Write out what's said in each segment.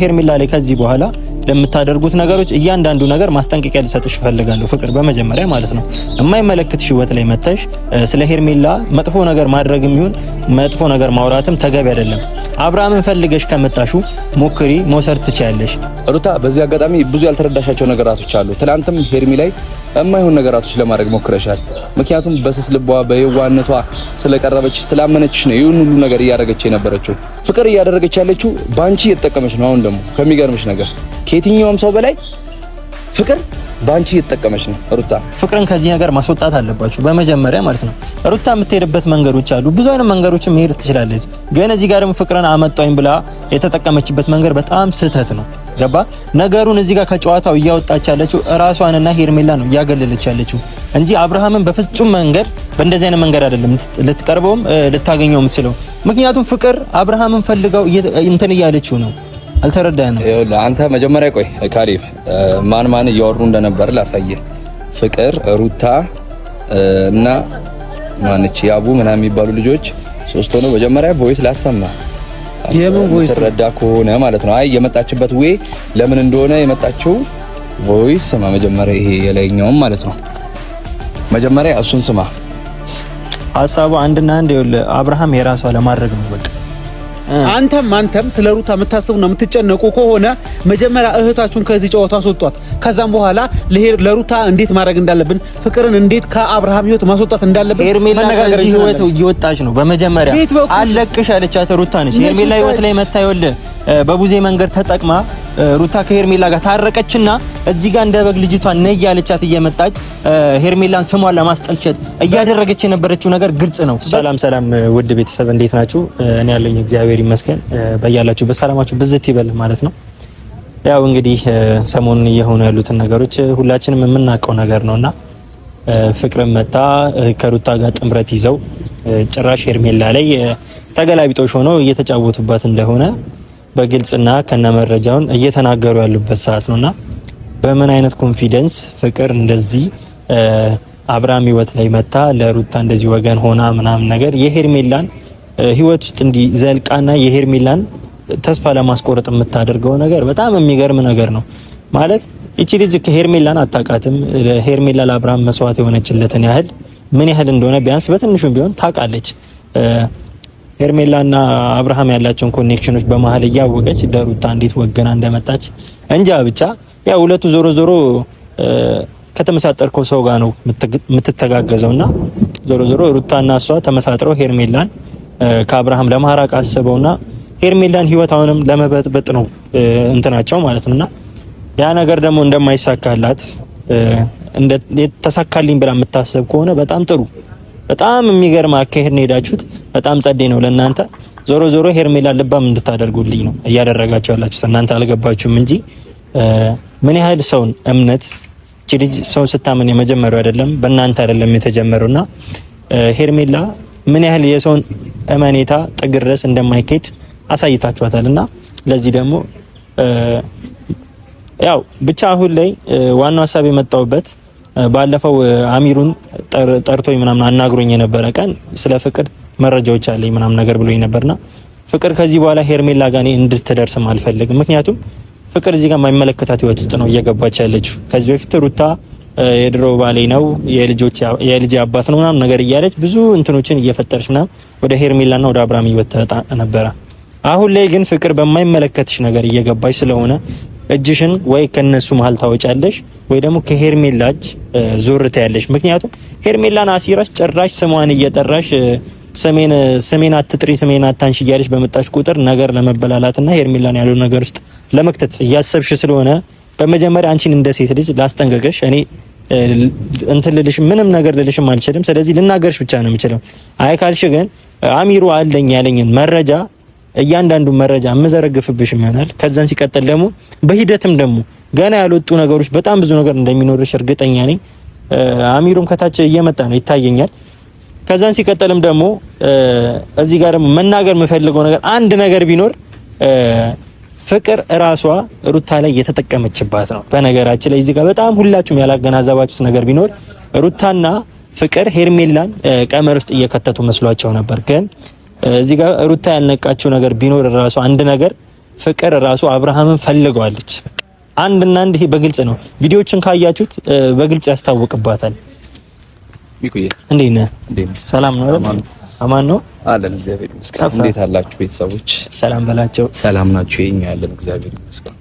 ሄርሜላ ላይ ከዚህ በኋላ ለምታደርጉት ነገሮች እያንዳንዱ ነገር ማስጠንቀቂያ ልሰጥሽ እፈልጋለሁ። ፍቅር በመጀመሪያ ማለት ነው የማይመለከትሽ ህይወት ላይ መተሽ ስለ ሄርሜላ መጥፎ ነገር ማድረግም ይሁን መጥፎ ነገር ማውራትም ተገቢ አይደለም። አብርሃምን ፈልገሽ ከመጣሹ ሞክሪ መውሰድ ትችያለሽ። ሩታ በዚህ አጋጣሚ ብዙ ያልተረዳሻቸው ነገራቶች አሉ። ትላንትም ሄርሜላ ላይ የማይሆን ነገራቶች ለማድረግ ሞክረሻል። ምክንያቱም በስስ ልቧ በየዋህነቷ ስለቀረበች ስላመነችሽ ነው ይሁን ሁሉ ነገር እያደረገች የነበረችው። ፍቅር እያደረገች ያለችው ባንቺ እየተጠቀመች ነው። አሁን ደግሞ ከሚገርምሽ ነገር ከየትኛውም ሰው በላይ ፍቅር ባንቺ እየተጠቀመች ነው። ሩታ ፍቅርን ከዚህ ነገር ማስወጣት አለባችሁ በመጀመሪያ ማለት ነው። ሩታ የምትሄድበት መንገዶች አሉ፣ ብዙ አይነት መንገዶችን መሄድ ትችላለች። ግን እዚህ ጋር ደግሞ ፍቅርን አመጣኝ ብላ የተጠቀመችበት መንገድ በጣም ስህተት ነው። ገባ? ነገሩን እዚህ ጋር ከጨዋታው እያወጣች ያለችው ራሷንና ሄርሜላ ነው እያገለለች ያለችው እንጂ አብርሃምን በፍጹም መንገድ በእንደዚህ አይነት መንገድ አይደለም ልትቀርበውም ልታገኘው የምትችለው። ምክንያቱም ፍቅር አብርሃምን ፈልገው እንትን እያለችው ነው። አልተረዳንም። ይኸውልህ አንተ መጀመሪያ ቆይ ካሪብ ማን እያወሩ እንደነበር ላሳየህ። ፍቅር ሩታ እና ማንቺ ያቡ ምናምን የሚባሉ ልጆች ሶስት ሆነው መጀመሪያ ቮይስ ላሰማ። የምን ቮይስ ረዳ ከሆነ ማለት ነው። አይ የመጣችበት ወይ ለምን እንደሆነ የመጣችው ቮይስ ስማ መጀመሪያ። ይሄ የላይኛውም ማለት ነው። መጀመሪያ እሱን ስማ። ሐሳቡ አንድና አንድ ይኸውልህ አብርሃም የራሷ ለማድረግ ነው በቃ። አንተም ስለ ሩታ የምታስቡና የምትጨነቁ ከሆነ መጀመሪያ እህታችሁን ከዚህ ጨዋታ አስወጧት። ከዛም በኋላ ለሩታ እንዴት ማድረግ እንዳለብን ፍቅርን እንዴት ከአብርሃም ህይወት ማስወጣት እንዳለብን ሄርሜላ ከዚህ ህይወት እየወጣች ነው። በመጀመሪያ አለቅሽ አለቻት ሩታ ነች። ሄርሜላ ህይወት ላይ መታየውል በቡዜ መንገድ ተጠቅማ ሩታ ከሄርሜላ ጋር ታረቀችና እዚህ ጋር እንደ በግ ልጅቷን ነይ ያለቻት እየመጣች ሄርሜላን ስሟን ለማስጠልሸት እያደረገች የነበረችው ነገር ግልጽ ነው። ሰላም ውድ ቤተሰብ እንዴት ናችሁ? እኔ ያለኝ እግዚአብሔር ይመስገን። በያላችሁ በሰላማችሁ ብዝት ይበል ማለት ነው። ያው እንግዲህ ሰሞኑን እየሆኑ ያሉትን ነገሮች ሁላችንም የምናውቀው ነገር ነውና ፍቅርን መጣ ከሩታ ጋር ጥምረት ይዘው ጭራሽ ሄርሜላ ላይ ተገላቢጦሽ ሆነው እየተጫወቱባት እንደሆነ በግልጽና ከነመረጃውን እየተናገሩ ያሉበት ሰዓት ነውና በምን አይነት ኮንፊደንስ ፍቅር እንደዚህ አብርሃም ህይወት ላይ መጣ ለሩታ እንደዚህ ወገን ሆና ምናምን ነገር የሄርሜላን ህይወት ውስጥ እንዲ ዘልቃና የሄርሜላን ተስፋ ለማስቆረጥ የምታደርገው ነገር በጣም የሚገርም ነገር ነው። ማለት እቺ ልጅ ከሄርሜላን አጣቃትም ሄርሜላ ለአብርሃም መስዋዕት የሆነችለትን ያህል ምን ያህል እንደሆነ ቢያንስ በትንሹም ቢሆን ታውቃለች። ሄርሜላና አብርሃም ያላቸውን ኮኔክሽኖች በመሀል እያወቀች ለሩታ እንዴት ወገና እንደመጣች እንጃ። ብቻ ያው ሁለቱ ዞሮ ከተመሳጠርከው ሰው ጋር ነው የምትተጋገዘውና ዞሮ ሩታና እሷ ተመሳጥረው ሄርሜላን ከአብርሃም ለማራቅ አስበውና ሄርሜላን ህይወት አሁንም ለመበጥበጥ ነው እንትናቸው ማለት ነውና ያ ነገር ደግሞ እንደማይሳካላት ተሳካልኝ ብላ የምታስብ ከሆነ በጣም ጥሩ፣ በጣም የሚገርም አካሄድ ነው ሄዳችሁት። በጣም ጸዴ ነው ለእናንተ። ዞሮ ሄርሜላ ልባም እንድታደርጉልኝ ነው እያደረጋችሁ ያላችሁት። እናንተ አልገባችሁም እንጂ ምን ያህል ሰውን እምነት እቺ ልጅ ሰው ስታምን የመጀመሪያው አይደለም በእናንተ አይደለም የተጀመረውና ሄርሜላ ምን ያህል የሰውን እመኔታ ጥግ ድረስ እንደማይኬድ አሳይታችኋታልና ለዚህ ደግሞ ያው ብቻ አሁን ላይ ዋናው ሐሳብ የመጣውበት ባለፈው አሚሩን ጠርቶኝ ምናምን አናግሮኝ የነበረ ቀን ስለ ፍቅር መረጃዎች አለኝ ምናምን ነገር ብሎኝ ነበርና ፍቅር ከዚህ በኋላ ሄርሜላ ጋር እንድትደርስም አልፈልግም። ምክንያቱም ፍቅር እዚህ ጋር የማይመለከታት ህይወት ውስጥ ነው እየገባች ያለችው። ከዚህ በፊት ሩታ የድሮ ባሌ ነው የልጅ አባት ነው ምናምን ነገር እያለች ብዙ እንትኖችን እየፈጠረች ምናምን ወደ ሄርሜላና ወደ አብርሃም ይወጣ ነበረ። አሁን ላይ ግን ፍቅር በማይመለከትሽ ነገር እየገባች ስለሆነ እጅሽን ወይ ከነሱ መሀል ታወጫለሽ ወይ ደግሞ ከሄርሜላ እጅ ዞር ታያለሽ። ምክንያቱም ሄርሜላን አሲራሽ ጭራሽ ስሟን እየጠራሽ ሰሜን አትጥሪ ሰሜን አታንሽ እያለሽ በመጣሽ ቁጥር ነገር ለመበላላትና ሄርሜላን ያለው ነገር ውስጥ ለመክተት እያሰብሽ ስለሆነ በመጀመሪያ አንቺን እንደ ሴት ልጅ ላስጠንቀቀሽ። እኔ እንትን ልልሽ ምንም ነገር ልልሽም አልችልም። ስለዚህ ልናገርሽ ብቻ ነው የምችለው። አይ ካልሽ ግን አሚሩ አለኝ ያለኝን መረጃ እያንዳንዱ መረጃ መዘረግፍብሽ ይሆናል። ከዛን ሲቀጥል ደግሞ በሂደትም ደግሞ ገና ያልወጡ ነገሮች በጣም ብዙ ነገር እንደሚኖርሽ እርግጠኛ ነኝ። አሚሩም ከታች እየመጣ ነው ይታየኛል። ከዛን ሲቀጥልም ደግሞ እዚህ ጋር ደግሞ መናገር የምፈልገው ነገር አንድ ነገር ቢኖር ፍቅር ራሷ ሩታ ላይ የተጠቀመችባት ነው። በነገራችን ላይ እዚህ ጋር በጣም ሁላችሁም ያላገናዘባችሁት ነገር ቢኖር ሩታና ፍቅር ሄርሜላን ቀመር ውስጥ እየከተቱ መስሏቸው ነበር። ግን እዚህ ጋር ሩታ ያልነቃችው ነገር ቢኖር ራሱ አንድ ነገር ፍቅር ራሱ አብርሃምን ፈልገዋለች። አንድና አንድ ይሄ በግልጽ ነው። ቪዲዮዎችን ካያችሁት በግልጽ ያስታውቅባታል። ሚኩዬ እንዴት ነህ? ሰላም ነው አይደል? አማን ነው አለን። እግዚአብሔር ይመስገን። እንዴት አላችሁ ቤተሰቦች? ሰላም በላቸው። ሰላም ናችሁ? የኛ ያለን እግዚአብሔር ይመስገን።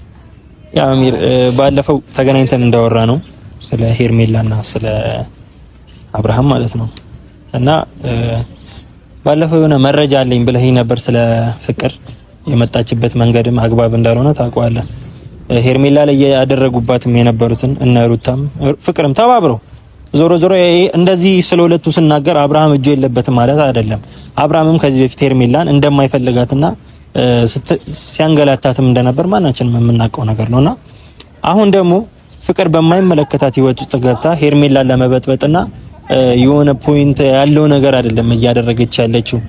ያ አሚር ባለፈው ተገናኝተን እንዳወራ ነው ስለ ሄርሜላና ስለ አብርሃም ማለት ነው። እና ባለፈው የሆነ መረጃ አለኝ ብለህ ነበር ስለ ፍቅር የመጣችበት መንገድም አግባብ እንዳልሆነ ታውቀዋለህ። ሄርሜላ ላይ ያደረጉባትም የነበሩትን እነ ሩታም ፍቅርም ተባብረው ዞሮ ዞሮ እንደዚህ ስለሁለቱ ስናገር አብርሃም እጁ የለበትም ማለት አይደለም። አብርሃምም ከዚህ በፊት ሄርሜላን እንደማይፈልጋትና ሲያንገላታትም እንደነበር ማናችንም የምናውቀው ነገር ነውና አሁን ደግሞ ፍቅር በማይመለከታት ህይወት ውስጥ ገብታ ሄርሜላን ለመበጥበጥና የሆነ ፖይንት ያለው ነገር አይደለም እያደረገች ያለችው።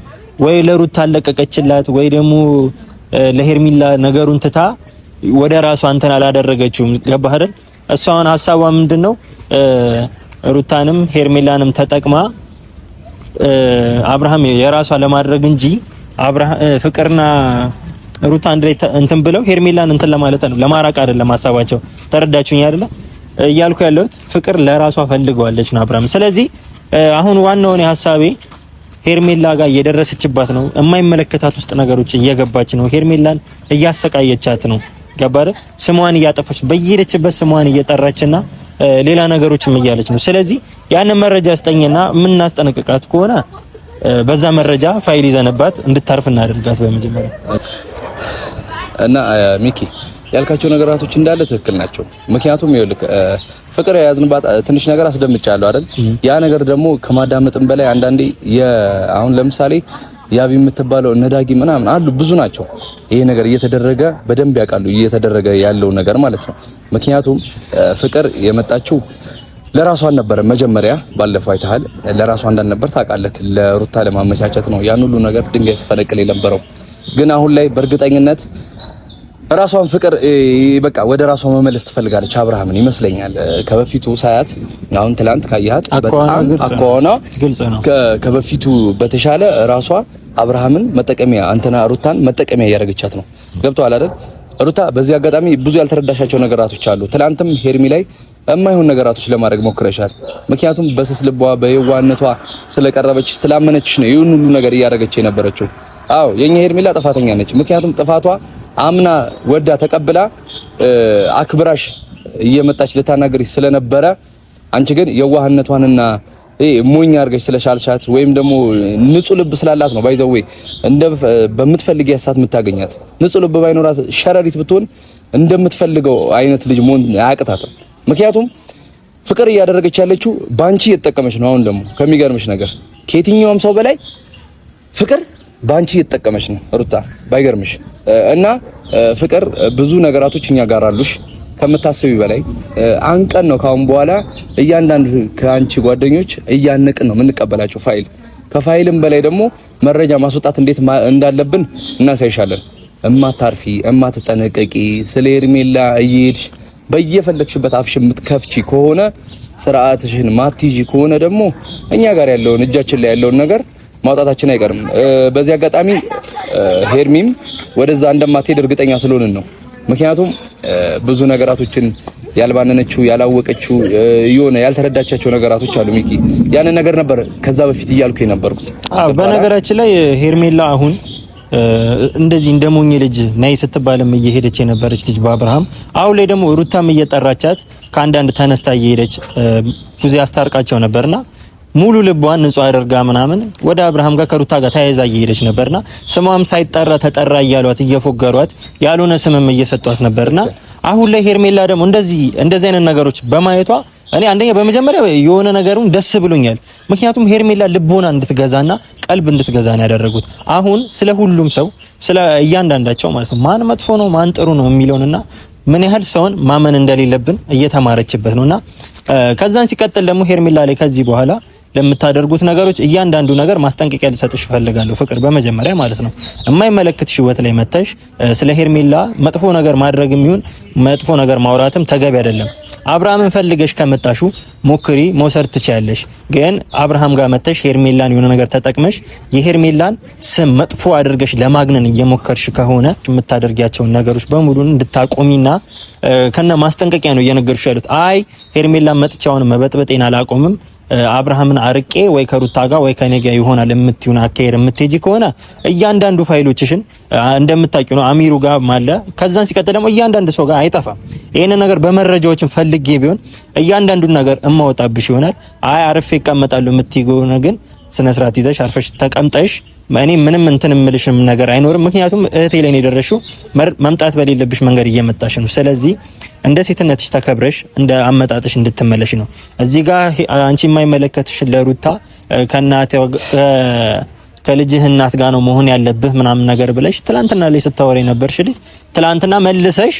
ወይ ለሩታ አለቀቀችላት ወይ ደግሞ ለሄርሜላ ነገሩን ትታ ወደ ራሷ እንትን አላደረገችውም። ገባህ አይደል? እሷ አሁን ሐሳቧ ምንድነው ሩታንም ሄርሜላንም ተጠቅማ አብርሃም የራሷ ለማድረግ እንጂ ፍቅርና ሩታ አንድ ላይ እንትን ብለው ሄርሜላን እንትን ለማለት ነው ለማራቅ አይደለም ሐሳባቸው። ተረዳችሁኝ አይደለ? እያልኩ ያለሁት ፍቅር ለራሷ ፈልገዋለች ነው አብርሃም። ስለዚህ አሁን ዋናው ነው ሐሳቤ ሄርሜላ ጋር እየደረሰችባት ነው። የማይመለከታት ውስጥ ነገሮች እየገባች ነው። ሄርሜላን እያሰቃየቻት ነው። ገባረ? ስሟን እያጠፋች በየሄደችበት ስሟን እየጠራችና ሌላ ነገሮችም እያለች ነው። ስለዚህ ያንን መረጃ ስጠኝና የምናስጠነቅቃት ከሆነ በዛ መረጃ ፋይል ይዘንባት እንድታርፍ እናደርጋት በመጀመሪያ። እና ሚኪ ያልካቸው ነገራቶች እንዳለ ትክክል ናቸው። ምክንያቱም ይኸውልህ ፍቅር የያዝንባት ትንሽ ነገር አስደምጫለሁ አይደል? ያ ነገር ደግሞ ከማዳመጥም በላይ አንዳንዴ አሁን ለምሳሌ ያቢ የምትባለው እነዳጊ ምናምን አሉ ብዙ ናቸው። ይሄ ነገር እየተደረገ በደንብ ያውቃሉ እየተደረገ ያለው ነገር ማለት ነው። ምክንያቱም ፍቅር የመጣችው ለራሷ ነበር መጀመሪያ። ባለፈው አይተሃል፣ ለራሷ እንዳልነበር ታውቃለህ። ለሩታ ለማመቻቸት ነው ያን ሁሉ ነገር ድንጋይ ሲፈነቅል የነበረው። ግን አሁን ላይ በእርግጠኝነት ራሷን ፍቅር በቃ ወደ ራሷ መመለስ ትፈልጋለች አብርሃምን ይመስለኛል። ከበፊቱ ሳያት አሁን ትላንት ካያት በጣም አቋዋና ግልጽ ነው። ከበፊቱ በተሻለ ራሷ አብርሃምን መጠቀሚያ አንተና ሩታን መጠቀሚያ እያደረገቻት ነው። ገብቶሃል አይደል? ሩታ በዚህ አጋጣሚ ብዙ ያልተረዳሻቸው ነገራቶች አሉ። ትላንትም ሄርሚ ላይ የማይሆን ነገራቶች ለማድረግ ሞክረሻል። ምክንያቱም በስስ ልቧ በየዋነቷ ስለቀረበች ስላመነችሽ ነው ይሁን ሁሉ ነገር እያደረገች የነበረችው። አዎ የኛ ሄርሜላ ጥፋተኛ ነች። ምክንያቱም ጥፋቷ አምና ወዳ ተቀብላ አክብራሽ እየመጣች ልታናገርሽ ስለነበረ አንቺ ግን የዋህነቷንና ሞኝ አድርገሽ ስለሻልሻት ወይም ደግሞ ንጹህ ልብ ስላላት ነው ባይዘው በምትፈልጊ ያሳት የምታገኛት። ንጹህ ልብ ባይኖራት ሸረሪት ብትሆን እንደምትፈልገው አይነት ልጅ መሆን አያቅታትም። ምክንያቱም ፍቅር እያደረገች ያለችው ባንቺ እየተጠቀመች ነው። አሁን ደግሞ ከሚገርምሽ ነገር ከየትኛውም ሰው በላይ ፍቅር ባንቺ እየተጠቀመች ነው ሩታ ባይገርምሽ። እና ፍቅር ብዙ ነገራቶች እኛ ጋር አሉሽ ከምታስቢ በላይ አንቀን ነው ካሁን በኋላ እያንዳንዱ ከአንቺ ጓደኞች እያነቅን ነው የምንቀበላቸው ፋይል። ከፋይልም በላይ ደግሞ መረጃ ማስወጣት እንዴት እንዳለብን እናሳይሻለን። እማታርፊ እማትጠነቀቂ ስለ ሄርሜላ እየሄድሽ በየፈለግሽበት አፍሽ የምትከፍቺ ከሆነ ስርዓትሽን ማትይጂ ከሆነ ደግሞ እኛ ጋር ያለውን እጃችን ላይ ያለውን ነገር ማውጣታችን አይቀርም። በዚህ አጋጣሚ ሄርሚም ወደዛ እንደማትሄድ እርግጠኛ ስለሆንን ነው። ምክንያቱም ብዙ ነገራቶችን ያልባነነችው ያላወቀችው የሆነ ያልተረዳቻቸው ነገራቶች አሉ። ሚኪ ያንን ነገር ነበር ከዛ በፊት እያልኩ የነበርኩት። በነገራችን ላይ ሄርሜላ አሁን እንደዚህ እንደሞኝ ልጅ ነይ ስትባልም እየሄደች የነበረች ልጅ በአብርሃም አሁን ላይ ደግሞ ሩታም እየጠራቻት ከአንዳንድ ተነስታ እየሄደች ብዙ ያስታርቃቸው ነበርና ሙሉ ልቧን ንጹህ አድርጋ ምናምን ወደ አብርሃም ጋር ከሩታ ጋር ተያይዛ እየሄደች ነበርና ስሟም ሳይጠራ ተጠራ እያሏት እየፎገሯት ያልሆነ ስምም እየሰጧት ነበርና አሁን ላይ ሄርሜላ ደግሞ እንደዚህ አይነት ነገሮች በማየቷ እኔ አንደኛ በመጀመሪያ የሆነ ነገሩን ደስ ብሎኛል። ምክንያቱም ሄርሜላ ልቦና እንድትገዛና ቀልብ እንድትገዛ ነው ያደረጉት። አሁን ስለ ሁሉም ሰው ስለ እያንዳንዳቸው ማለት ነው ማን መጥፎ ነው ማን ጥሩ ነው የሚለውንና ምን ያህል ሰውን ማመን እንደሌለብን እየተማረችበት ነውና ከዛን ሲቀጥል ደግሞ ሄርሜላ ላይ ከዚህ በኋላ ለምታደርጉት ነገሮች እያንዳንዱ ነገር ማስጠንቀቂያ ልሰጥሽ እፈልጋለሁ። ፍቅር በመጀመሪያ ማለት ነው የማይመለከትሽ ህይወት ላይ መተሽ ስለ ሄርሜላ መጥፎ ነገር ማድረግም ይሁን መጥፎ ነገር ማውራትም ተገቢ አይደለም። አብርሃምን ፈልገሽ ከመጣሹ ሞክሪ መውሰድ ትችያለሽ። ግን አብርሃም ጋር መተሽ ሄርሜላን የሆነ ነገር ተጠቅመሽ የሄርሜላን ስም መጥፎ አድርገሽ ለማግነን እየሞከርሽ ከሆነ የምታደርጊያቸውን ነገሮች በሙሉ እንድታቆሚና ከነ ማስጠንቀቂያ ነው እየነገርሽ ያሉት። አይ ሄርሜላን መጥቻውን መበጥበጤን አላቆምም አብርሃምን አርቄ ወይ ከሩታ ጋር ወይ ከኔ ጋር ይሆናል የምትዩን አካሄድ የምትሄጂ ከሆነ እያንዳንዱ ፋይሎችሽን እንደምታውቂው ነው አሚሩ ጋር ማለ ከዛን ሲቀጥል ደግሞ እያንዳንዱ ሰው ጋር አይጠፋም። ይሄን ነገር በመረጃዎችን ፈልጌ ቢሆን እያንዳንዱን ነገር እማወጣብሽ ይሆናል። አይ አርፌ እቀመጣለሁ የምትይገው ግን ስነ ስርዓት ይዘሽ አርፈሽ ተቀምጠሽ እኔ ምንም እንትን እምልሽም ነገር አይኖርም። ምክንያቱም እህቴ ላይ ነው የደረሽው መምጣት በሌለብሽ መንገድ እየመጣሽ ነው። ስለዚህ እንደ ሴትነትሽ ተከብረሽ እንደ አመጣጥሽ እንድትመለሽ ነው። እዚህ ጋር አንቺ የማይመለከትሽ ለሩታ ከልጅህ እናት ጋር ነው መሆን ያለብህ ምናምን ነገር ብለሽ ትላንትና ላይ ስታወሪ ነበርሽ ልጅ ትላንትና መልሰሽ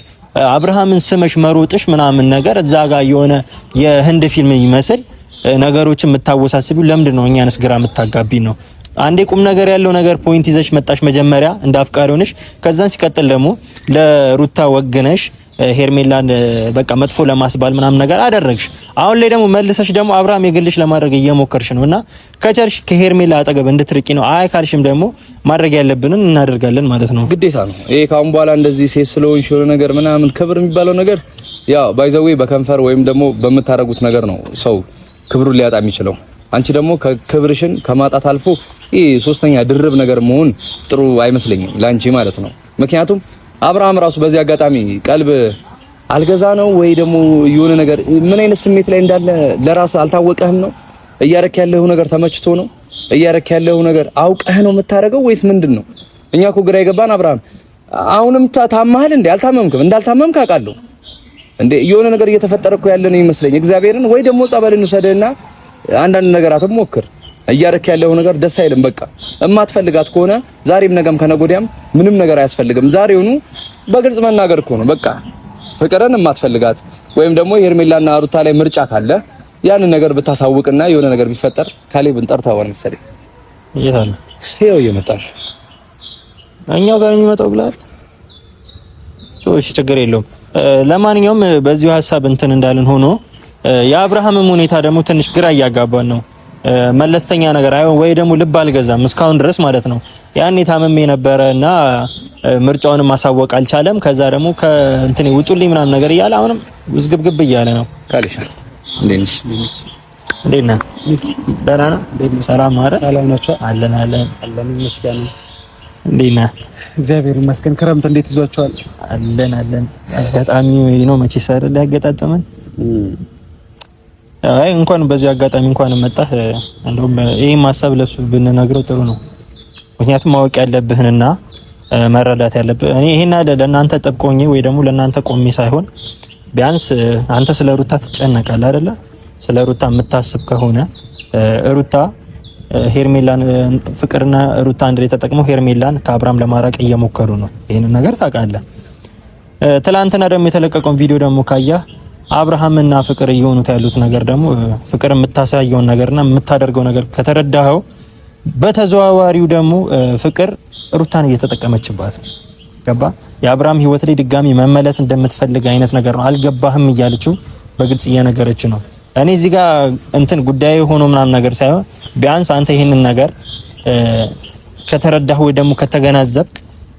አብርሃምን ስመሽ መሮጥሽ ምናምን ነገር እዛ ጋር የሆነ የህንድ ፊልም ይመስል ነገሮችን የምታወሳስቢው ለምንድን ነው? እኛንስ ግራ የምታጋቢ ነው። አንዴ ቁም ነገር ያለው ነገር ፖይንት ይዘሽ መጣሽ መጀመሪያ እንደ አፍቃሪ ሆነሽ ከዛን ሲቀጥል ደግሞ ለሩታ ወግነሽ ሄርሜላን በቃ መጥፎ ለማስባል ምናምን ነገር አደረግሽ። አሁን ላይ ደግሞ መልሰሽ ደግሞ አብርሃም የግልሽ ለማድረግ እየሞከርሽ ነውና ከቻልሽ ከሄርሜላ አጠገብ እንድትርቂ ነው። አይ ካልሽም ደግሞ ማድረግ ያለብንን እናደርጋለን ማለት ነው። ግዴታ ነው ይሄ። ካሁን በኋላ እንደዚህ ሴት ስለሆንሽ የሆነ ነገር ምናምን ክብር የሚባለው ነገር ያው ባይዘዌ በከንፈር ወይም ደግሞ በምታረጉት ነገር ነው ሰው ክብሩን ሊያጣ የሚችለው። አንቺ ደግሞ ከክብርሽን ከማጣት አልፎ ይሄ ሶስተኛ ድርብ ነገር መሆን ጥሩ አይመስለኝም ላንቺ ማለት ነው። ምክንያቱም አብርሃም ራሱ በዚህ አጋጣሚ ቀልብ አልገዛ ነው ወይ ደግሞ የሆነ ነገር ምን አይነት ስሜት ላይ እንዳለ ለራስ አልታወቀህም ነው? እያረክ ያለው ነገር ተመችቶ ነው? እያረክ ያለው ነገር አውቀህ ነው የምታረገው ወይስ ምንድነው? እኛ እኮ ግራ የገባን አብርሃም አሁንም ታማሃል እንዴ? አልታመምክም? እንዳልታመምክ አውቃለሁ እንዴ የሆነ ነገር እየተፈጠረ እኮ ያለ ነው ይመስለኝ። እግዚአብሔርን ወይ ደግሞ ጸበልን ወሰደና አንዳንድ ነገራትን ሞክር። እያረክ ያለው ነገር ደስ አይልም። በቃ እማትፈልጋት ከሆነ ዛሬም ነገም ከነጎዲያም ምንም ነገር አያስፈልግም። ዛሬውኑ በግልጽ መናገር እኮ ነው በቃ። ፍቅርን እማትፈልጋት ወይም ደግሞ ሄርሜላና ሩታ ላይ ምርጫ ካለ ያንን ነገር ብታሳውቅና የሆነ ነገር ቢፈጠር ካሌብን ጠርታው መሰለኝ ይላል። ይሄው እየመጣል እኛው ጋር የሚመጣው ብላል። እሺ ችግር የለውም። ለማንኛውም በዚሁ ሐሳብ እንትን እንዳልን ሆኖ የአብርሃምም ሁኔታ ደግሞ ትንሽ ግራ እያጋባን ነው። መለስተኛ ነገር አይሆን ወይ ደግሞ ልብ አልገዛም እስካሁን ድረስ ማለት ነው። ያኔ ታመሜ ነበረና ምርጫውንም ማሳወቅ አልቻለም። ከዛ ደግሞ ከእንትን ውጡልኝ ምናምን ነገር እያለ አሁንም ውዝግብግብ እያለ ነው። ካሊሽ እንዴት ነህ? ደህና ነህ? ሰላም ማረ ሰላም ናቸው። አለን ይመስገን። እንዴት ነህ? እግዚአብሔር ይመስገን። ክረምት እንዴት ይዟቸዋል? አለን አጋጣሚ ነው መቼ ሰር ያገጣጠመን። አይ እንኳን በዚህ አጋጣሚ እንኳን መጣህ። እንደውም ይሄን ማሰብ ለሱ ብንነግረው ጥሩ ነው። ምክንያቱም ማወቅ ያለብህንና መረዳት ያለብህ እኔ ይሄን ለእናንተ ጠብቆኝ ወይ ደግሞ ለእናንተ ቆሜ ሳይሆን ቢያንስ አንተ ስለ ሩታ ትጨነቃለህ አይደለ? ስለ ሩታ የምታስብ ከሆነ ሩታ ሄርሜላን ፍቅርና ሩታ አንድ ላይ ተጠቅመው ሄርሜላን ከአብርሃም ለማራቅ እየሞከሩ ነው። ይሄን ነገር ታውቃለህ። ትላንትና ደግሞ የተለቀቀውን ቪዲዮ ደግሞ ካያ አብርሃምና ፍቅር እየሆኑት ያሉት ነገር ደግሞ ፍቅር የምታሳየውን ነገርና የምታደርገው ነገር ከተረዳኸው በተዘዋዋሪው ደግሞ ፍቅር ሩታን እየተጠቀመችባት ነው። ገባ? የአብርሃም ህይወት ላይ ድጋሚ መመለስ እንደምትፈልግ አይነት ነገር ነው። አልገባህም እያለችው በግልጽ እየነገረች ነው። እኔ እዚህ ጋር እንትን ጉዳይ ሆኖ ምናምን ነገር ሳይሆን ቢያንስ አንተ ይሄንን ነገር ከተረዳህ ወይ ደግሞ ከተገናዘብክ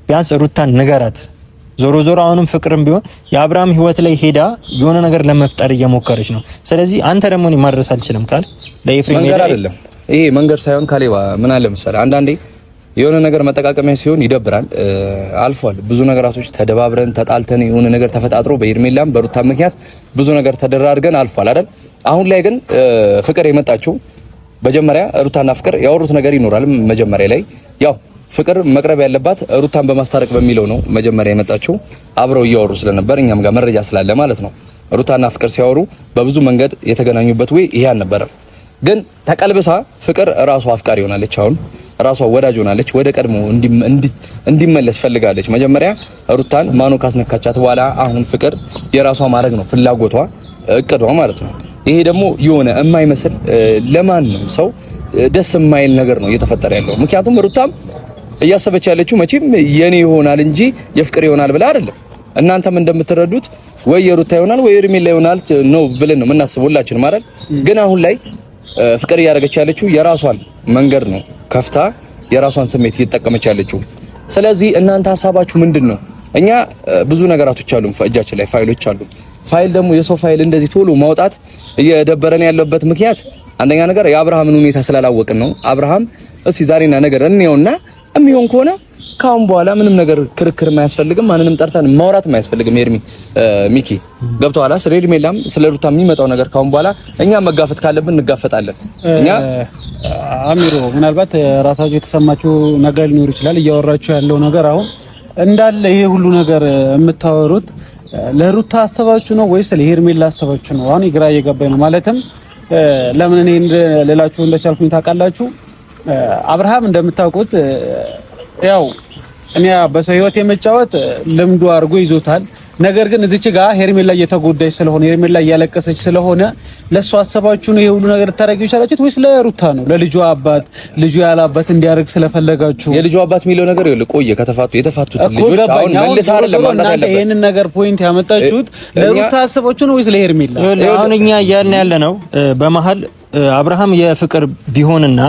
ቢያንስ ሩታን ንገራት። ዞሮ ዞሮ አሁንም ፍቅርም ቢሆን የአብርሃም ህይወት ላይ ሄዳ የሆነ ነገር ለመፍጠር እየሞከረች ነው። ስለዚህ አንተ ደግሞ እኔ ማድረስ አልችልም ካል ለኤፍሬም መንገድ አይደለም ይሄ መንገድ ሳይሆን ካሌባ ምን አለ መሰለህ አንዳንዴ የሆነ ነገር መጠቃቀሚያ ሲሆን ይደብራል። አልፏል። ብዙ ነገራቶች ተደባብረን ተጣልተን የሆነ ነገር ተፈጣጥሮ በኤርሜላም በሩታ ምክንያት ብዙ ነገር ተደራርገን አልፏል አይደል? አሁን ላይ ግን ፍቅር የመጣችው መጀመሪያ ሩታና ፍቅር ያወሩት ነገር ይኖራል። መጀመሪያ ላይ ያው ፍቅር መቅረብ ያለባት ሩታን በማስታረቅ በሚለው ነው መጀመሪያ የመጣችው። አብረው እያወሩ ስለነበር እኛም ጋር መረጃ ስላለ ማለት ነው። ሩታና ፍቅር ሲያወሩ በብዙ መንገድ የተገናኙበት ወይ ይሄ አልነበረም። ግን ተቀልብሳ ፍቅር ራሷ አፍቃሪ ሆናለች። አሁን ራሷ ወዳጅ ሆናለች። ወደ ቀድሞ እንዲመለስ ፈልጋለች። መጀመሪያ ሩታን ማኖ ካስነካቻት በኋላ አሁን ፍቅር የራሷ ማድረግ ነው ፍላጎቷ፣ እቅዷ ማለት ነው። ይሄ ደግሞ የሆነ የማይመስል ለማንም ሰው ደስ የማይል ነገር ነው እየተፈጠረ ያለው። ምክንያቱም ሩታም እያሰበች ያለችው መቼም የኔ ይሆናል እንጂ የፍቅር ይሆናል ብላ አይደለም። እናንተም እንደምትረዱት ወይ የሩታ ይሆናል ወይ ሄርሜላ ይሆናል ነው ብለን ነው የምናስበው ሁላችንም አይደል? ግን አሁን ላይ ፍቅር እያደረገች ያለችው የራሷን መንገድ ነው ከፍታ የራሷን ስሜት እየተጠቀመች ያለችው። ስለዚህ እናንተ ሐሳባችሁ ምንድነው? እኛ ብዙ ነገራቶች አሉ እጃችን ላይ ፋይሎች አሉ። ፋይል ደግሞ የሰው ፋይል እንደዚህ ቶሎ ማውጣት እየደበረን ያለበት ምክንያት አንደኛ ነገር የአብርሃምን ሁኔታ ስላላወቅን ነው። አብርሃም እስቲ ዛሬና ነገር እንየውና የሚሆን ከሆነ ካሁን በኋላ ምንም ነገር ክርክር የማያስፈልግም፣ ማንንም ጠርተን ማውራት የማያስፈልግም። ሚኪ ገብቶሃል? ስለ ሄርሜላም ስለ ሩታ የሚመጣው ነገር ካሁን በኋላ እኛ መጋፈጥ ካለብን እንጋፈጣለን። እኛ አሚሮ ምናልባት ራሳችሁ የተሰማችሁ ነገር ሊኖር ይችላል። እያወራችሁ ያለው ነገር አሁን እንዳለ ይሄ ሁሉ ነገር የምታወሩት ለሩታ አሰባችሁ ነው ወይስ ለሄርሜላ አሰባችሁ ነው? አሁን ግራ እየገባኝ ነው። ማለትም ለምን እኔ ልላችሁ እንደቻልኩኝ ታውቃላችሁ። አብርሃም እንደምታውቁት ያው እኔ በሰው ህይወት የመጫወት ልምዱ አድርጎ ይዞታል። ነገር ግን እዚች ጋር ሄርሜላ እየተጎዳች ስለሆነ ሄርሜላ እያለቀሰች ስለሆነ ለሷ አሰባችሁ ነው የሁሉ ነገር ታረጋችሁ ይችላልችሁ ወይስ ለሩታ ነው? ለልጁ አባት ልጁ ያለ አባት እንዲያርግ ስለፈለጋችሁ የልጁ አባት የሚለው ነገር ይኸውልህ ቆየ የተፋቱት ልጆች አሁን መልስ አይደለም ማምጣት ያለበት። ይሄንን ነገር ፖይንት ያመጣችሁት ለሩታ አሰባችሁ ነው ወይስ ለሄርሜላ? አሁን እኛ እያልን ያለ ነው በመሀል አብርሃም የፍቅር ቢሆንና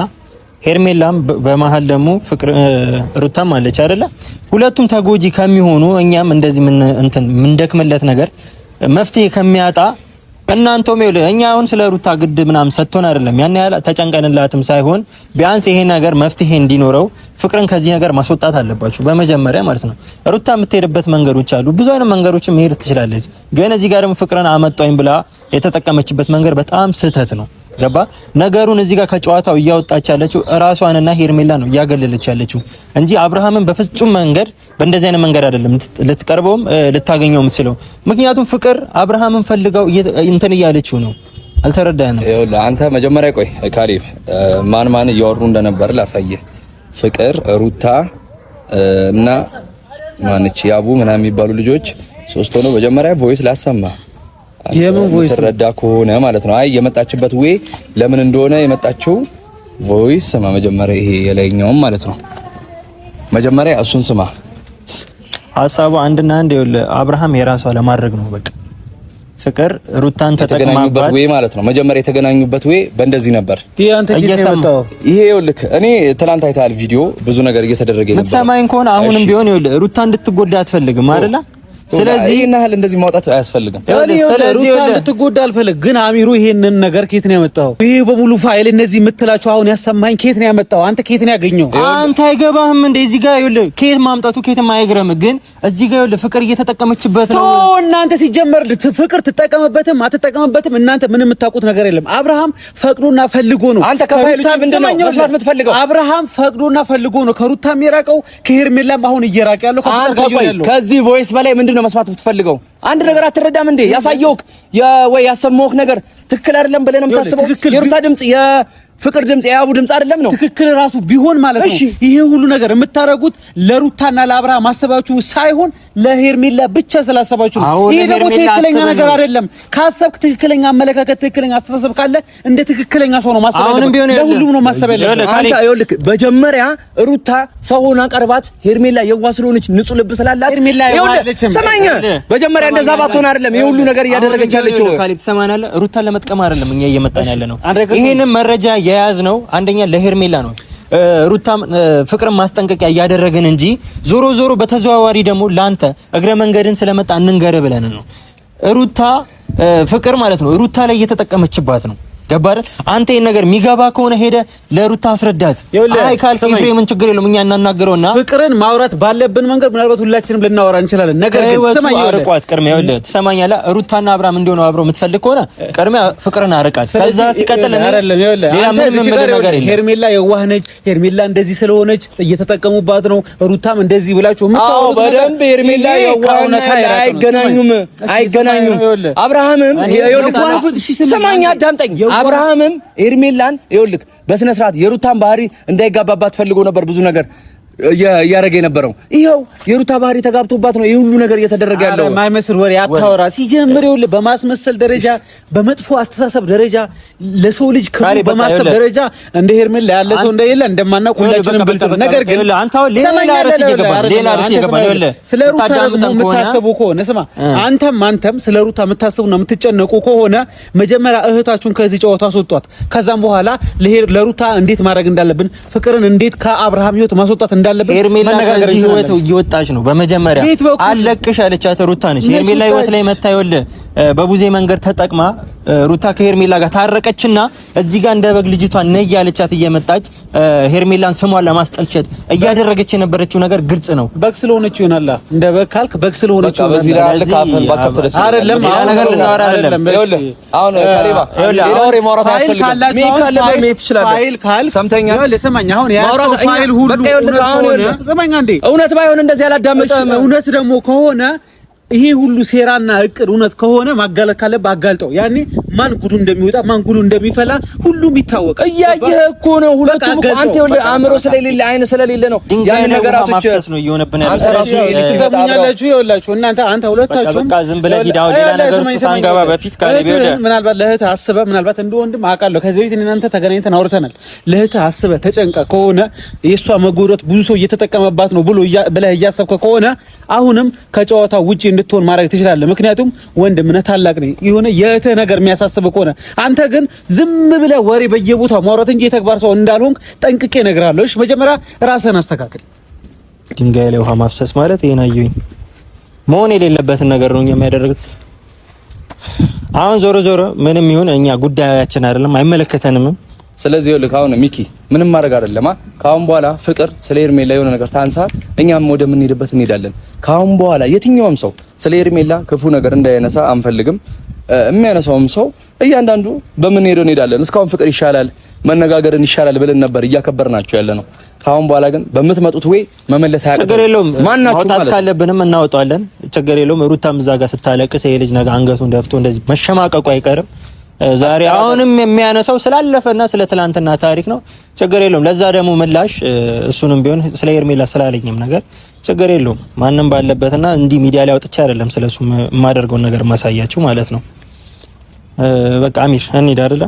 ሄርሜላም በመሀል ደግሞ ፍቅር ሩታም አለች አይደለ? ሁለቱም ተጎጂ ከሚሆኑ እኛም እንደዚህ ምን ደክመለት ነገር መፍትሄ ከሚያጣ እናንተም ይኸውልህ እኛ አሁን ስለ ሩታ ግድ ምናምን ሰጥቶን አይደለም ያን ያህል ተጨንቀንላትም ሳይሆን ቢያንስ ይሄ ነገር መፍትሄ እንዲኖረው ፍቅርን ከዚህ ነገር ማስወጣት አለባችሁ በመጀመሪያ ማለት ነው። ሩታ የምትሄድበት መንገዶች አሉ፣ ብዙ አይነት መንገዶችን መሄድ ትችላለች። ግን እዚህ ጋር ደግሞ ፍቅርን አመጣኝ ብላ የተጠቀመችበት መንገድ በጣም ስህተት ነው። ገባ? ነገሩን እዚህ ጋር ከጨዋታው እያወጣች ያለችው ራሷንና ሄርሜላ ነው እያገለለች ያለችው እንጂ አብርሃምን በፍጹም መንገድ በእንደዚህ አይነት መንገድ አይደለም ልትቀርበውም ልታገኘው የምትችለው። ምክንያቱም ፍቅር አብርሃምን ፈልገው እንትን እያለችው ነው። አልተረዳንም። ይኸውልህ አንተ መጀመሪያ ቆይ ካሪብ ማን እያወሩ እንደነበር ላሳየህ። ፍቅር ሩታ እና ማንች ያቡ ምናምን የሚባሉ ልጆች ሶስት ሆነው መጀመሪያ ቮይስ ላሰማ የምን ቮይስ ተረዳ ከሆነ ማለት ነው። አይ የመጣችበት ወይ ለምን እንደሆነ የመጣችው ቮይስ ስማ መጀመሪያ፣ ይሄ የላይኛውም ማለት ነው። መጀመሪያ እሱን ስማ። ሀሳቡ አንድና አንድ ይኸውልህ አብርሃም የራሷ ለማድረግ ነው። በቃ ፍቅር ሩታን ተጠቅማባት ወይ ማለት ነው። መጀመሪያ የተገናኙበት ወይ በእንደዚህ ነበር። ይሄ ይኸውልህ እኔ ትናንት አይተሃል ቪዲዮ፣ ብዙ ነገር እየተደረገ ነበር። ምትሰማኝ ከሆነ አሁንም ቢሆን ይኸውልህ ሩታ እንድትጎዳ አትፈልግም አይደለ? ስለዚህ እና ህል እንደዚህ ማውጣት አያስፈልግም። ስለዚህ ሩታ እንድትጎዳ አልፈልግ። ግን አሚሩ ይሄንን ነገር ከየት ነው ያመጣው? ይሄ በሙሉ ፋይል እነዚህ የምትላቸው አሁን ያሰማኝ ከየት ነው ያመጣው? አንተ ከየት ነው ያገኘው? አንተ አይገባህም እንዴ? እዚህ ጋር ይኸውልህ ከየት ማምጣቱ ከየትም አይግረም። ግን እዚህ ጋር ይኸውልህ ፍቅር እየተጠቀመችበት ነው። እናንተ ሲጀመር ፍቅር ትጠቀምበትም አትጠቀምበትም እናንተ ምንም የምታውቁት ነገር የለም። አብርሃም ፈቅዶና ፈልጎ ነው። አንተ ከፋይሉ ምንድነው መስማት የምትፈልገው? አብርሃም ፈቅዶና ፈልጎ ነው ከሩታም የራቀው ከሄርሜላም አሁን እየራቀ ያለው ከዚህ ቮይስ በላይ ምንድነው መስማት የምትፈልገው? አንድ ነገር አትረዳም እንዴ? ያሳየውክ ወይ ያሰማውክ ነገር ትክክል አይደለም ብለህ ነው የምታስበው? የሩታ ድምጽ ፍቅር ድምጽ የያቡ ድምጽ አይደለም ነው? ትክክል ራሱ ቢሆን ማለት ነው። ይሄ ሁሉ ነገር የምታረጉት ለሩታና ለአብርሃም ማሰባችሁ ሳይሆን ለሄርሜላ ብቻ ስላሰባችሁ ነው። ይሄ ደግሞ ትክክለኛ ነገር አይደለም። ካሰብክ ትክክለኛ አመለካከት፣ ትክክለኛ አስተሳሰብ ካለ እንደ ትክክለኛ ሰው ነው ማሰብ ያለበት። ለሁሉም ነው ማሰብ ያለበት። አንተ ይኸውልህ መጀመሪያ ሩታ ሰው ሆና ቀርባት ሄርሜላ የዋ ስለሆነች ንጹህ ልብ ስላላት ሄርሜላ ያለችም ሰማኛ መጀመሪያ እንደዛ ባትሆን አይደለም ይሄ ሁሉ ነገር እያደረገች ያለችው። ካሊብ ትሰማናለህ? ሩታን ለመጥቀም አይደለም እኛ እየመጣን ያለ ነው። ይሄንን መረጃ የያዝ ነው አንደኛ ለሄርሜላ ነው ሩታም ፍቅርን ማስጠንቀቂያ እያደረግን እንጂ ዞሮ በተዘዋዋሪ ደግሞ ላንተ እግረ መንገድን ስለመጣ እንንገር ብለን ነው። ሩታ ፍቅር ማለት ነው ሩታ ላይ እየተጠቀመችባት ነው። ገባህ? አንተ ይሄን ነገር የሚገባ ከሆነ ሄደ ለሩታ አስረዳት። አይ ካልክ ኤፍሬምን ችግር የለውም እኛ እናናገረውና ፍቅርን ማውራት ባለብን መንገድ ምናልባት ሁላችንም ልናወራ እንችላለን። ነገር ግን ሰማኝ አርቋት ቅድሚያ ይኸውልህ ትሰማኛለህ? ሩታና አብርሃም እንዲሆኑ አብረው የምትፈልግ ከሆነ ቅድሚያ ፍቅርን አርቃት። ከዛ ሲቀጥል አይደለም ይኸውልህ ሌላ ምንም ነገር የለም። ሄርሜላ የዋህ ነች። ሄርሜላ እንደዚህ ስለሆነች እየተጠቀሙባት ነው። ሩታም እንደዚህ ብላችሁ የምታወሩት በደንብ ሄርሜላ የዋህ ነች። አይገናኙም። አብርሃምም ይኸውልህ ሰማኝ አዳምጠኝ። አብርሃምም ሄርሜላን ይኸውልህ በስነ ስርዓት የሩታን ባህሪ እንዳይጋባባት ፈልጎ ነበር ብዙ ነገር ያረገ የነበረው ይሄው የሩታ ባህሪ ተጋብቶባት ነው ይሄ ሁሉ ነገር እየተደረገ ያለው። ማይመስል ወሬ አታወራ። ሲጀምር ይኸውልህ በማስመሰል ደረጃ በመጥፎ አስተሳሰብ ደረጃ ለሰው ልጅ ክፉ በማሰብ ደረጃ እንደ ሄርሜላ ያለ ሰው እንደሌለ እንደማናውቅ ሁላችንም ብልጥ። ነገር ግን አንተው ሌላ ራስ ይገባል። ስለ ሩታ ደግሞ የምታስቡ ከሆነ ስማ፣ አንተም ስለ ሩታ የምታስቡና የምትጨነቁ ከሆነ መጀመሪያ እህታችሁን ከዚህ ጨዋታ አስወጧት። ከዛም በኋላ ለሩታ እንዴት ማድረግ እንዳለብን ፍቅርን እንዴት ከአብርሃም ህይወት ማስወጣት እንዳለብን መነጋገር ህይወት እየወጣች ነው። በመጀመሪያ አለቅሽ ያለቻት ሩታ ነች። ሄርሜላ ህይወት ላይ መታ ይወለ በቡዜ መንገድ ተጠቅማ ሩታ ከሄርሜላ ጋር ታረቀችና እዚህ ጋር እንደ በግ ልጅቷን ነይ ያለቻት እየመጣች ሄርሜላን ስሟን ለማስጠልቸት እያደረገች የነበረችው ነገር ግልጽ ነው። በግ ስለሆነች ይሆናል። እንደ በግ ካልክ በግ ስለሆነች ይሆናል። አይደለም ነገር ልናወራ አይደለም። ይኸውልህ አሁን ካሪባ ሌላውሬ ማውራት ያስፈልጋል። ሚካኤል ለበሜት ይችላል። ፋይል ካል ሰምተኛ ለሰማኛ አሁን ያስከው ፋይል ሁሉ ሰማኛ እንዴ እውነት ባይሆን እንደዚህ ያላዳመጥም። እውነት ደግሞ ከሆነ ይሄ ሁሉ ሴራና እቅድ እውነት ከሆነ ማጋለጥ ካለብህ አጋልጠው። ያኔ ማን ጉዱ እንደሚወጣ ማን ጉዱ እንደሚፈላ ሁሉም ይታወቃል። እያየህ እኮ ነው። ሁለቱም አንተ ይኸውልህ አእምሮ ስለሌለ አይን ስለሌለ ነው ያን ነገራቶች ማፍሰስ ነው እየሆነብን ያለው። ሰሙኛላችሁ ይኸውላችሁ እናንተ አንተ ሁለታችሁም በቃ ዝም ብለህ ሂድ። አሁን ሌላ ነገር ውስጥ ሳንገባ በፊት ካለብ ይወደ ምናልባት ለእህትህ አስበህ ምናልባት እንደ ወንድም አውቃለሁ ከዚህ በፊት እናንተ ተገናኝተን አውርተናል። ለእህትህ አስበህ ተጨንቀ ከሆነ የእሷ መጎረት ብዙ ሰው እየተጠቀመባት ነው ብለህ እያሰብከ ከሆነ አሁንም ከጨዋታው ውጪ እንድትሆን ማድረግ ትችላለህ። ምክንያቱም ወንድምነህ ታላቅ ነህ። የሆነ የእህትህ ነገር የሚያሳስብ ከሆነ አንተ ግን ዝም ብለህ ወሬ በየቦታው ማውራት እንጂ የተግባር ሰው እንዳልሆንክ ጠንቅቄ እነግርሃለሁ። እሺ መጀመሪያ ራስህን አስተካክል። ድንጋይ ላይ ውሃ ማፍሰስ ማለት ይሄን አየሁኝ መሆን የሌለበትን ነገር ነው የሚያደርጉት። አሁን ዞሮ ዞሮ ምንም ይሁን እኛ ጉዳያችን አይደለም፣ አይመለከተንም። ስለዚህ ይኸውልህ አሁን ሚኪ ምንም ማድረግ አይደለም። ካሁን በኋላ ፍቅር ስለ ሄርሜላ የሆነ ነገር ታንሳ እኛም ወደ ምን ሄድበት እንሄዳለን። ካሁን በኋላ የትኛውም ሰው ስለ ሄርሜላ ክፉ ነገር እንዳያነሳ አንፈልግም። የሚያነሳውም ሰው እያንዳንዱ በምን ሄደው እንሄዳለን። እስካሁን ፍቅር ይሻላል መነጋገርን ይሻላል ብለን ነበር እያከበርናቸው ያለ ነው። ካሁን በኋላ ግን በምትመጡት ወይ መመለስ አያቀርም። ችግር የለውም ማውጣት ካለብንም እናወጣለን። ችግር የለውም። ሩታም እዛ ጋር ስታለቅስ ይሄ ልጅ ነገ አንገቱን ደፍቶ እንደዚህ መሸማቀቁ አይቀርም። ዛሬ አሁንም የሚያነሳው ስላለፈና ስለ ትላንትና ታሪክ ነው። ችግር የለውም። ለዛ ደግሞ ምላሽ እሱንም ቢሆን ስለ ሄርሜላ ስላለኝም ነገር ችግር የለውም። ማንም ባለበትና እንዲህ ሚዲያ ላይ አውጥቼ አይደለም ስለሱ የማደርገውን ነገር ማሳያችሁ ማለት ነው። በቃ አሚር እንሂድ አይደለ?